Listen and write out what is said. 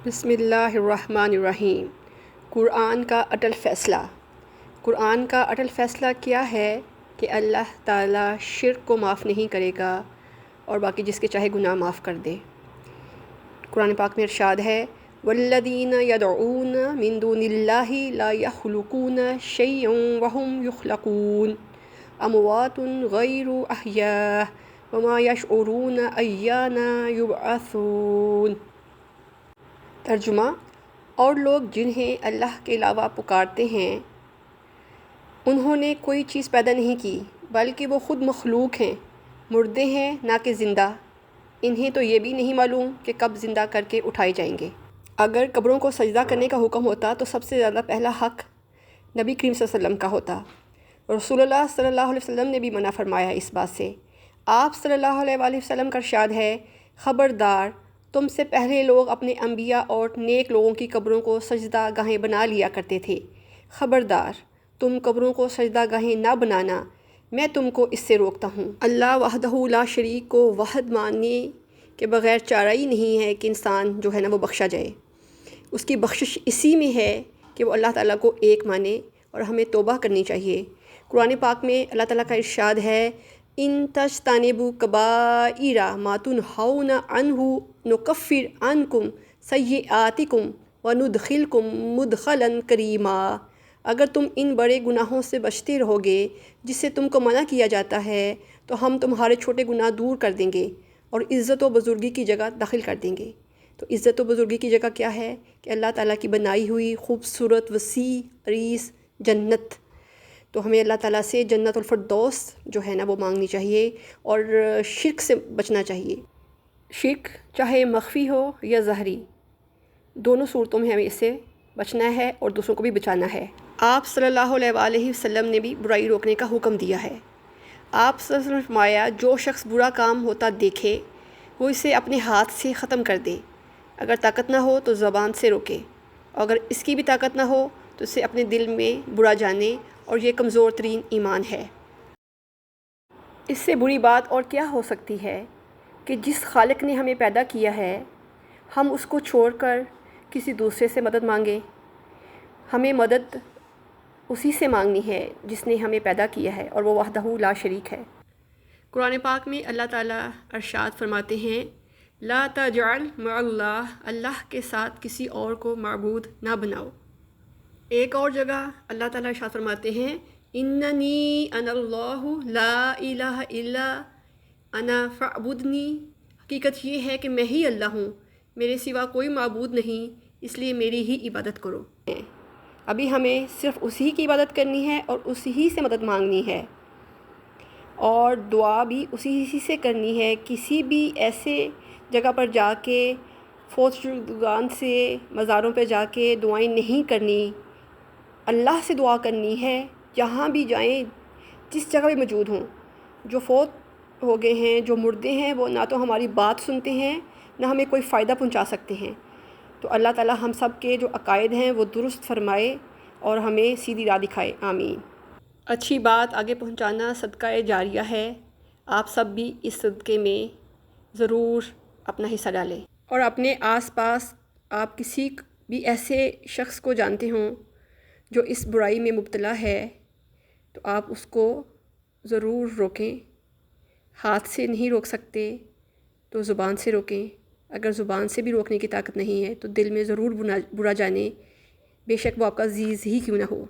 بسم اللہ الرحمن الرحیم۔ قرآن کا اٹل فیصلہ۔ قرآن کا اٹل فیصلہ کیا ہے کہ اللہ تعالیٰ شرک کو معاف نہیں کرے گا اور باقی جس کے چاہے گناہ معاف کر دے۔ قرآن پاک میں ارشاد ہے والذین یدعون من دون اللہ لا یخلقون شیئا وهم یخلقون اموات غیر احیاء وما یشعرون ایان یبعثون۔ ترجمہ: اور لوگ جنہیں اللہ کے علاوہ پکارتے ہیں انہوں نے کوئی چیز پیدا نہیں کی بلکہ وہ خود مخلوق ہیں، مردے ہیں نہ کہ زندہ، انہیں تو یہ بھی نہیں معلوم کہ کب زندہ کر کے اٹھائے جائیں گے۔ اگر قبروں کو سجدہ کرنے کا حکم ہوتا تو سب سے زیادہ پہلا حق نبی کریم صلی اللہ علیہ وسلم کا ہوتا۔ رسول اللہ صلی اللہ علیہ وسلم نے بھی منع فرمایا اس بات سے۔ آپ صلی اللہ علیہ وآلہ وسلم کا ارشاد ہے، خبردار، تم سے پہلے لوگ اپنے انبیاء اور نیک لوگوں کی قبروں کو سجدہ گاہیں بنا لیا کرتے تھے، خبردار، تم قبروں کو سجدہ گاہیں نہ بنانا، میں تم کو اس سے روکتا ہوں۔ اللہ وحدہ لا شریک کو واحد ماننے کے بغیر چارہ ہی نہیں ہے کہ انسان جو ہے نا وہ بخشا جائے۔ اس کی بخشش اسی میں ہے کہ وہ اللہ تعالیٰ کو ایک مانے اور ہمیں توبہ کرنی چاہیے۔ قرآن پاک میں اللہ تعالیٰ کا ارشاد ہے ان تجتنبوا کبائر ما تنہون عنہ نکفر عنکم سیئاتکم وندخلکم مدخلا کریما۔ اگر تم ان بڑے گناہوں سے بچتے رہو گے جس سے تم کو منع کیا جاتا ہے تو ہم تمہارے چھوٹے گناہ دور کر دیں گے اور عزت و بزرگی کی جگہ داخل کر دیں گے۔ تو عزت و بزرگی کی جگہ کیا ہے کہ اللہ تعالیٰ کی بنائی ہوئی خوبصورت وسیع عریض جنت۔ تو ہمیں اللہ تعالیٰ سے جنت الفردوس جو ہے نا وہ مانگنی چاہیے اور شرک سے بچنا چاہیے۔ شرک چاہے مخفی ہو یا ظاہری، دونوں صورتوں میں ہمیں اس سے بچنا ہے اور دوسروں کو بھی بچانا ہے۔ آپ صلی اللہ علیہ وآلہ وسلم نے بھی برائی روکنے کا حکم دیا ہے۔ آپ صلی اللہ علیہ وسلم نے فرمایا جو شخص برا کام ہوتا دیکھے وہ اسے اپنے ہاتھ سے ختم کر دے، اگر طاقت نہ ہو تو زبان سے روکے، اور اگر اس کی بھی طاقت نہ ہو تو اسے اپنے دل میں برا جانے، اور یہ کمزور ترین ایمان ہے۔ اس سے بری بات اور کیا ہو سکتی ہے کہ جس خالق نے ہمیں پیدا کیا ہے ہم اس کو چھوڑ کر کسی دوسرے سے مدد مانگیں۔ ہمیں مدد اسی سے مانگنی ہے جس نے ہمیں پیدا کیا ہے اور وہ وحدہ لا شریک ہے۔ قرآن پاک میں اللہ تعالیٰ ارشاد فرماتے ہیں لا تجعل مع اللہ، اللہ کے ساتھ کسی اور کو معبود نہ بناؤ۔ ایک اور جگہ اللہ تعالیٰ ارشاد فرماتے ہیں اننی انا اللہ لا الہ الا انا فاعبدنی، حقیقت یہ ہے کہ میں ہی اللہ ہوں، میرے سوا کوئی معبود نہیں، اس لیے میری ہی عبادت کرو۔ ابھی ہمیں صرف اسی کی عبادت کرنی ہے اور اسی ہی سے مدد مانگنی ہے، اور دعا بھی اسی ہی سے کرنی ہے۔ کسی بھی ایسے جگہ پر جا کے فوت شدگان سے مزاروں پہ جا کے دعائیں نہیں کرنی، اللہ سے دعا کرنی ہے۔ جہاں بھی جائیں، جس جگہ بھی موجود ہوں، جو فوت ہو گئے ہیں، جو مردے ہیں، وہ نہ تو ہماری بات سنتے ہیں نہ ہمیں کوئی فائدہ پہنچا سکتے ہیں۔ تو اللہ تعالیٰ ہم سب کے جو عقائد ہیں وہ درست فرمائے اور ہمیں سیدھی راہ دکھائے، آمین۔ اچھی بات آگے پہنچانا صدقہ جاریہ ہے، آپ سب بھی اس صدقے میں ضرور اپنا حصہ ڈالیں، اور اپنے آس پاس آپ کسی بھی ایسے شخص کو جانتے ہوں جو اس برائی میں مبتلا ہے تو آپ اس کو ضرور روکیں۔ ہاتھ سے نہیں روک سکتے تو زبان سے روکیں، اگر زبان سے بھی روکنے کی طاقت نہیں ہے تو دل میں ضرور برا جانیں، بے شک وہ آپ کا عزیز ہی کیوں نہ ہو۔